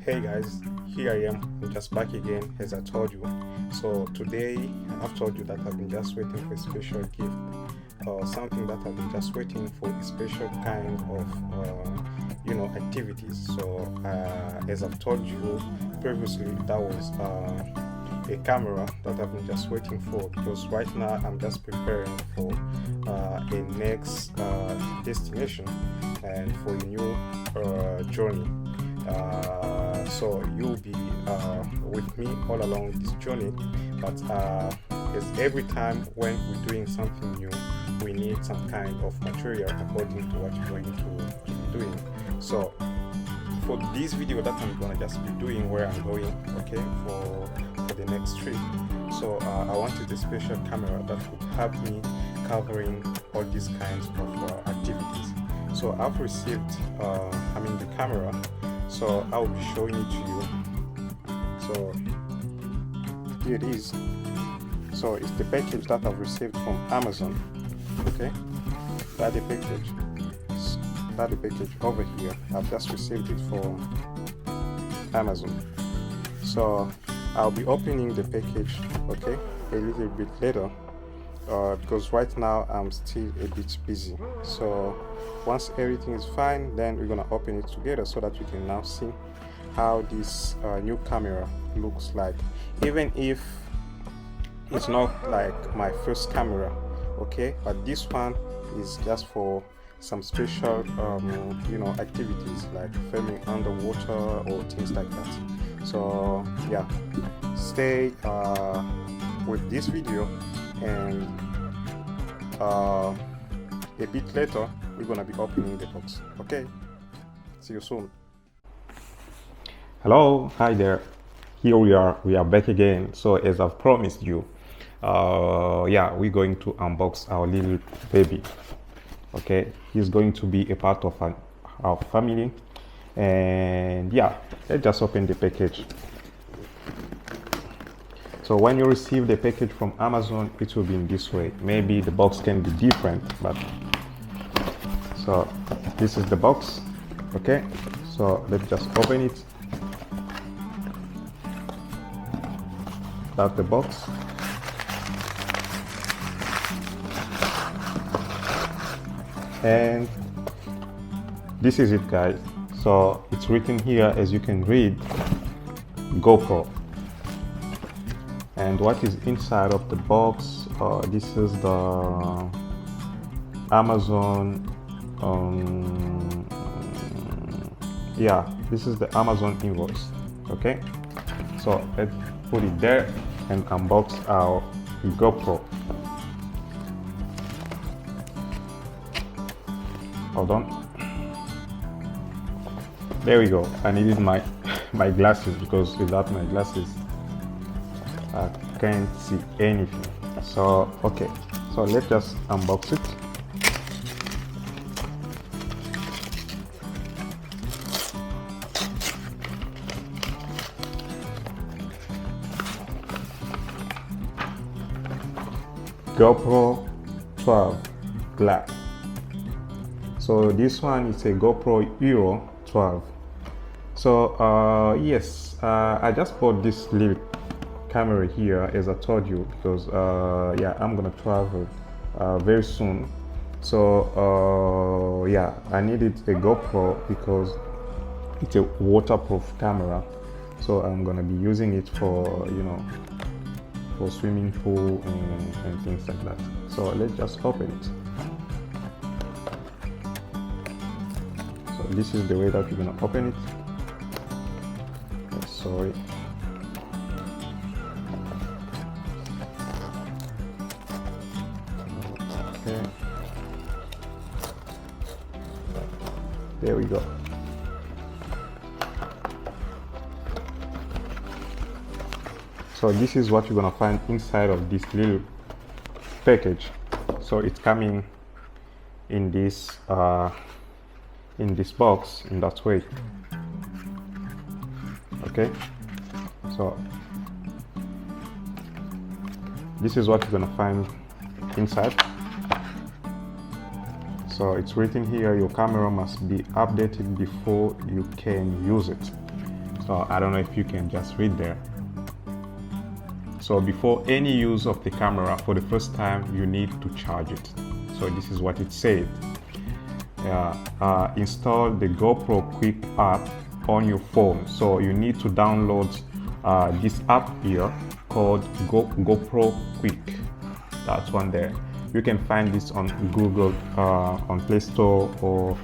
Hey guys, here I am. I'm just back again as I told you. So today I've told you that I've been just waiting for a special gift or something that I've been just waiting for a special kind of activities. So as I've told you previously, that was a camera that I've been just waiting for, because right now I'm just preparing for a next destination and for a new journey. So you'll be with me all along this journey, but as every time when we're doing something new, we need some kind of material according to what you're going to be doing. So for this video that I'm gonna just be doing, where I'm going, okay, for the next trip, so I wanted a special camera that would help me covering all these kinds of activities. So I've received the camera, so I'll be showing it to you. So here it is. So it's the package that I've received from Amazon. Okay, that's the package. That's the package over here. I've just received it from Amazon. So I'll be opening the package, okay, a little bit later, because right now I'm still a bit busy. So once everything is fine, then we're gonna open it together so that we can now see how this new camera looks like, even if it's not like my first camera, okay, but this one is just for some special activities like filming underwater or things like that. So yeah, stay with this video, and a bit later we're gonna be opening the box. Okay, see you soon. Hello, hi there. Here we are back again. So as I've promised you, we're going to unbox our little baby. Okay, he's going to be a part of our family, and yeah, let's just open the package. So when you receive the package from Amazon, it will be in this way. Maybe the box can be different, but so this is the box. Okay, so let's just open it. That's the box. And this is it, guys. So it's written here, as you can read, GoPro. And what is inside of the box, this is the Amazon this is the Amazon invoice. Okay, so let's put it there and unbox our GoPro. Hold on. There we go. I needed my glasses, because without my glasses I can't see anything. So okay, so let's just unbox it. GoPro 12 Black. So this one is a GoPro Hero 12. So yes, I just bought this little camera here, as I told you, because I'm gonna travel very soon. So I needed a GoPro because it's a waterproof camera. So I'm gonna be using it for for swimming pool and things like that. So let's just open it. So this is the way that you're gonna open it. Sorry. Okay. There we go. So this is what you're gonna find inside of this little package. So it's coming in this box in that way. Okay, so this is what you're gonna find inside. So it's written here, your camera must be updated before you can use it. So I don't know if you can just read there. So before any use of the camera for the first time, you need to charge it. So this is what it said. Install the GoPro Quick app on your phone. So you need to download this app here called GoPro Quick. That's one there. You can find this on Google, on Play Store, or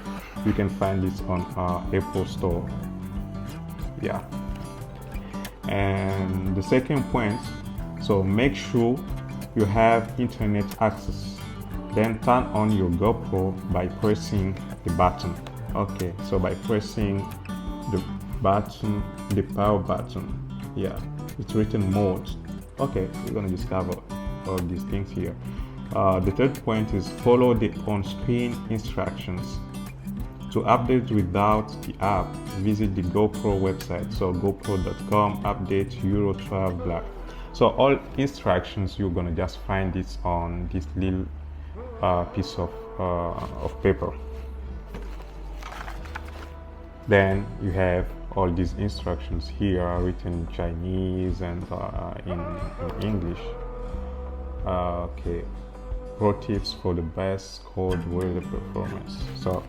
you can find this on Apple Store. Yeah. And the second point, so make sure you have internet access. Then turn on your GoPro by pressing the button. Okay, so by pressing the button, the power button. Yeah, it's written mode. Okay, we're gonna discover all these things here. The third point is follow the on-screen instructions. To update without the app, visit the GoPro website. So gopro.com, update, Euro 12, blah. So all instructions, you're gonna just find this on this little piece of paper. Then you have all these instructions here written in Chinese and in English. Okay, pro tips for the best cold weather performance. So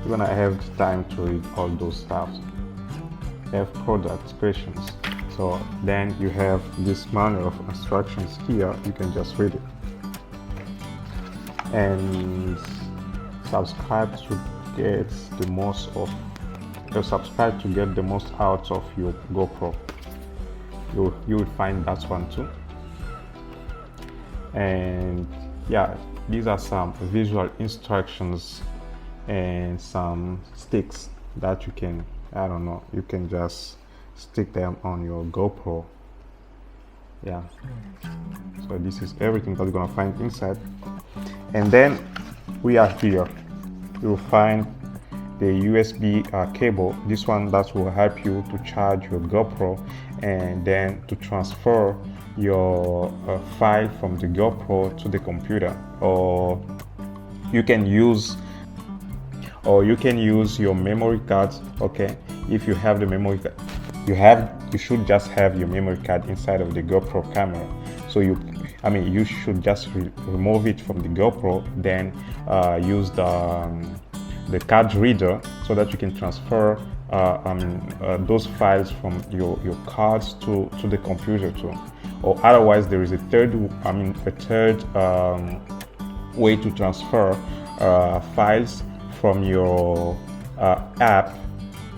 you're gonna have time to read all those stuff. Have product questions. So then you have this manual of instructions here. You can just read it and subscribe to get the most out of your GoPro. You will find that one too. And yeah, these are some visual instructions and some sticks that you can, I don't know, you can just stick them on your GoPro. Yeah, so this is everything that you're gonna find inside. And then we are here, you'll find the USB cable. This one that will help you to charge your GoPro and then to transfer your file from the GoPro to the computer. Or you can use your memory card. Okay, if you have the memory card, you should just have your memory card inside of the GoPro camera. So you should just remove it from the GoPro, then use the card reader so that you can transfer those files from your cards to the computer too. Or otherwise, there is a third way to transfer files from your app,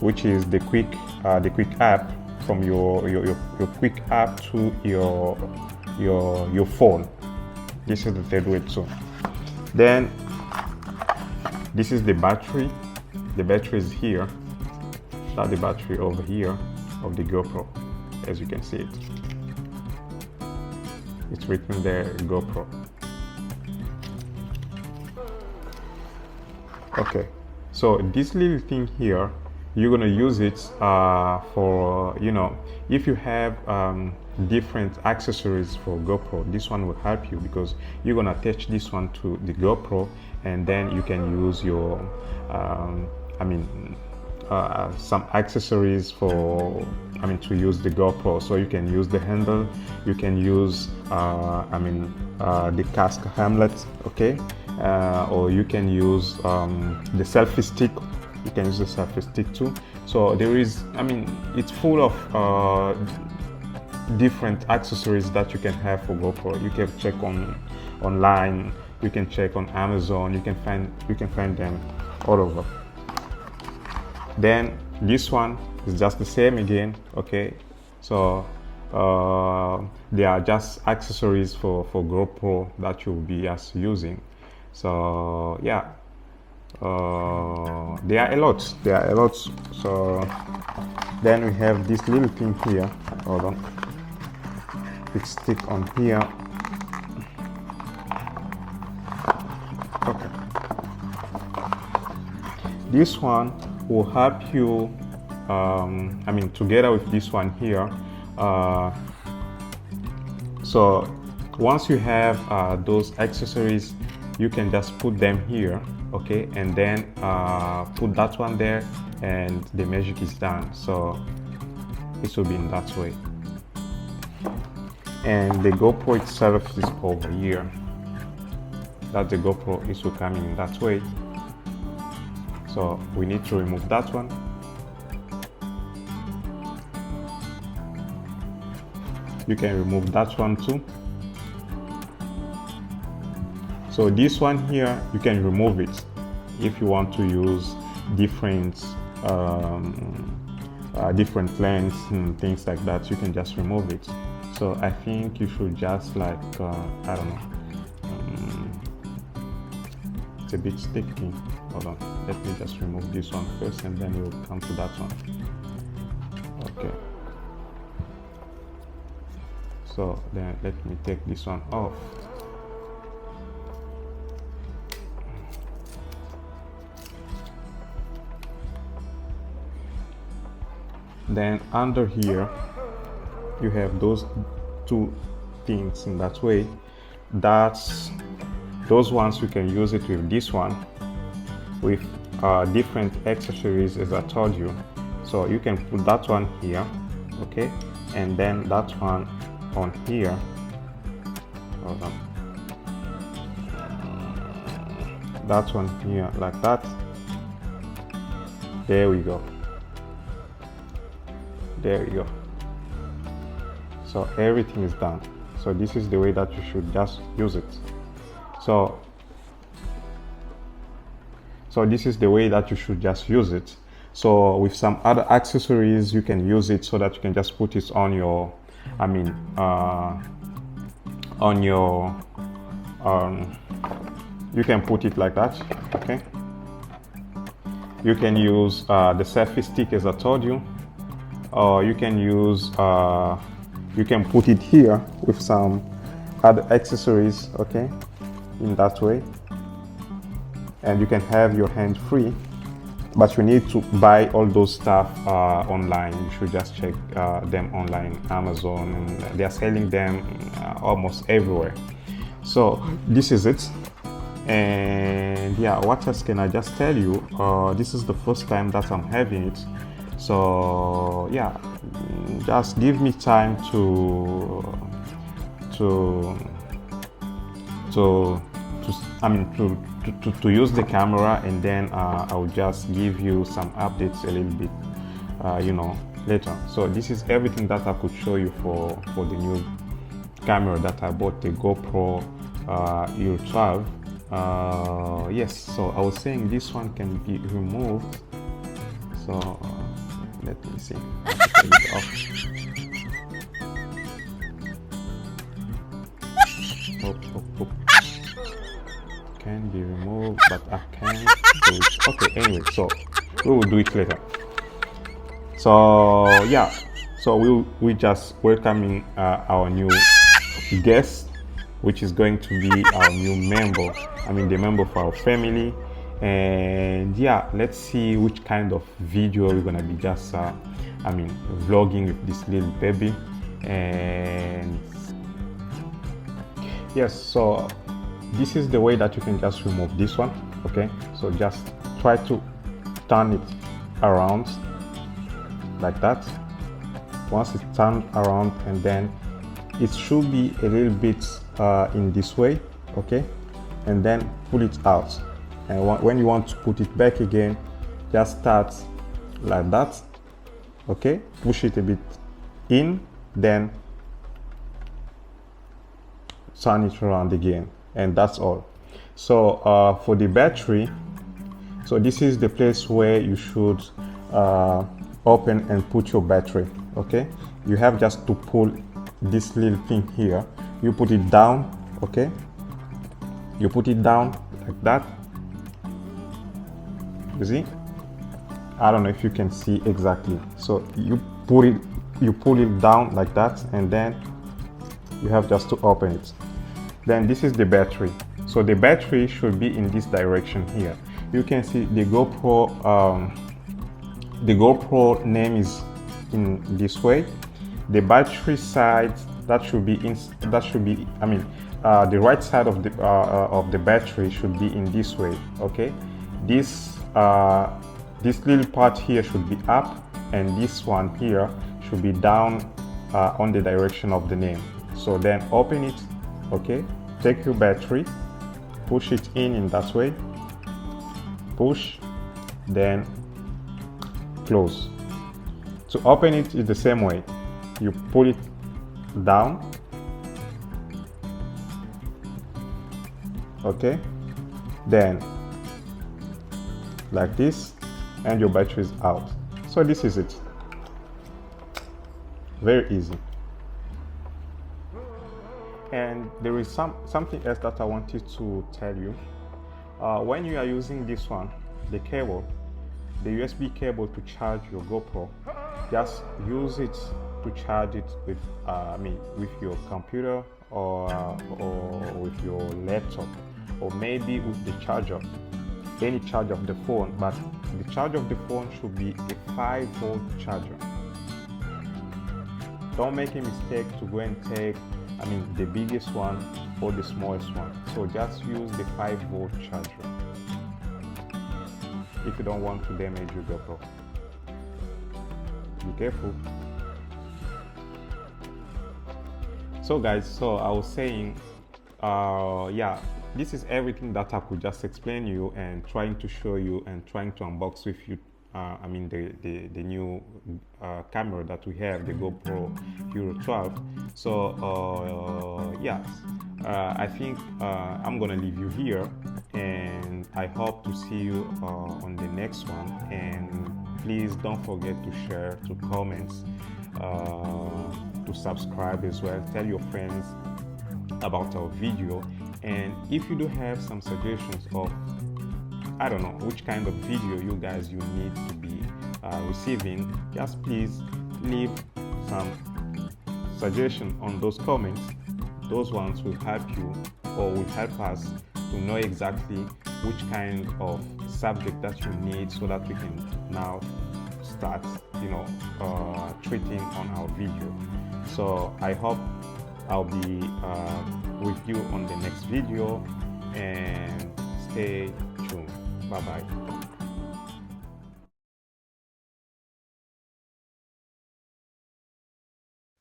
which is the quick app, from your quick app to your phone. This is the third way too. Then this is the battery. The battery is here. That's the battery over here of the GoPro, as you can see it. It's written there, GoPro. Okay, so this little thing here, you're gonna use it for, if you have different accessories for GoPro, this one will help you, because you're gonna attach this one to the GoPro, and then you can use your some accessories for to use the GoPro. So you can use the handle, you can use the cask hamlet, okay, or you can use the selfie stick. You can use the selfie stick too. So there is, it's full of different accessories that you can have for GoPro. You can check online, you can check on Amazon, you can find them all over. Then this one is just the same again, okay. So they are just accessories for GoPro that you'll be using. So yeah, there are a lot. So then we have this little thing here. Hold on, it stick on here. Okay, this one will help you, together with this one here. So once you have those accessories, you can just put them here, okay, and then put that one there, and the magic is done. So it will be in that way. And the GoPro itself is over here. That the GoPro is coming in that way. So we need to remove that one. You can remove that one too. So this one here, you can remove it if you want to use different different lengths and things like that. You can just remove it. So I think you should just like I don't know, it's a bit sticky. Hold on, let me just remove this one first and then we'll come to that one. Okay, so then let me take this one off. Then under here you have those two things in that way. That's those ones you can use it with this one, with different accessories as I told you. So you can put that one here, okay, and then that one on here. Hold on. That one here like that. There we go. There you go. So everything is done. So this is the way that you should just use it. So this is the way that you should just use it. So with some other accessories, you can use it so that you can just put it on your, on your, you can put it like that, okay? You can use the selfie stick as I told you. Or you can use, you can put it here with some other accessories, okay, in that way. And you can have your hand free, but you need to buy all those stuff online. You should just check them online, Amazon, and they are selling them almost everywhere. So this is it. And yeah, what else can I just tell you? This is the first time that I'm having it. So yeah, just give me time to use the camera, and then I'll just give you some updates a little bit, later. So this is everything that I could show you for the new camera that I bought, the GoPro Hero 12. Yes, so I was saying this one can be removed. So let me see. Take it off. Oh. Can be removed, but I can't do it. Okay, anyway, so we will do it later. So yeah, so we just welcoming our new guest, which is going to be our new member. The member for our family. And yeah, let's see which kind of video we're gonna be just vlogging with this little baby. And yes, so this is the way that you can just remove this one, okay? So just try to turn it around like that. Once it's turned around, and then it should be a little bit in this way, okay? And then pull it out. And when you want to put it back again, just start like that, okay? Push it a bit in, then turn it around again, and that's all. So for the battery, so this is the place where you should open and put your battery, okay? You have just to pull this little thing here. You put it down, okay? You put it down like that. You see? I don't know if you can see exactly. So you pull it down like that, and then you have just to open it. Then this is the battery. So the battery should be in this direction here. You can see the GoPro. The GoPro name is in this way. The battery side, that should be the right side of the battery should be in this way. Okay, this this little part here should be up, and this one here should be down on the direction of the name. So then open it. Okay, take your battery, push it in that way, push, then close. To open it is the same way. You pull it down. Okay, then like this, and your battery is out. So this is it. Very easy. And there is something else that I wanted to tell you. When you are using this one, the cable, the USB cable to charge your GoPro, just use it to charge it with with your computer or with your laptop, or maybe with the charger, any charge of the phone. But the charge of the phone should be a 5-volt charger. Don't make a mistake to go and take the biggest one or the smallest one. So just use the 5-volt charger if you don't want to damage your GoPro. Be careful. So guys, so I was saying, yeah, this is everything that I could just explain you and trying to show you and trying to unbox with you. The new camera that we have, the GoPro Hero 12. So yes, I think I'm gonna leave you here, and I hope to see you on the next one. And please don't forget to share, to comment, to subscribe as well. Tell your friends about our video, and if you do have some suggestions of, I don't know, which kind of video you need to be receiving, just please leave some suggestion on those comments. Those ones will help you, or will help us to know exactly which kind of subject that you need, so that we can now start treating on our video. So I hope I'll be with you on the next video, and stay tuned. Bye-bye.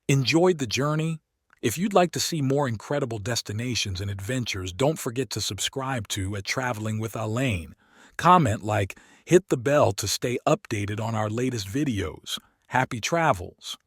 Enjoyed the journey? If you'd like to see more incredible destinations and adventures, don't forget to subscribe to Traveling with Alain. Comment, like, hit the bell to stay updated on our latest videos. Happy travels!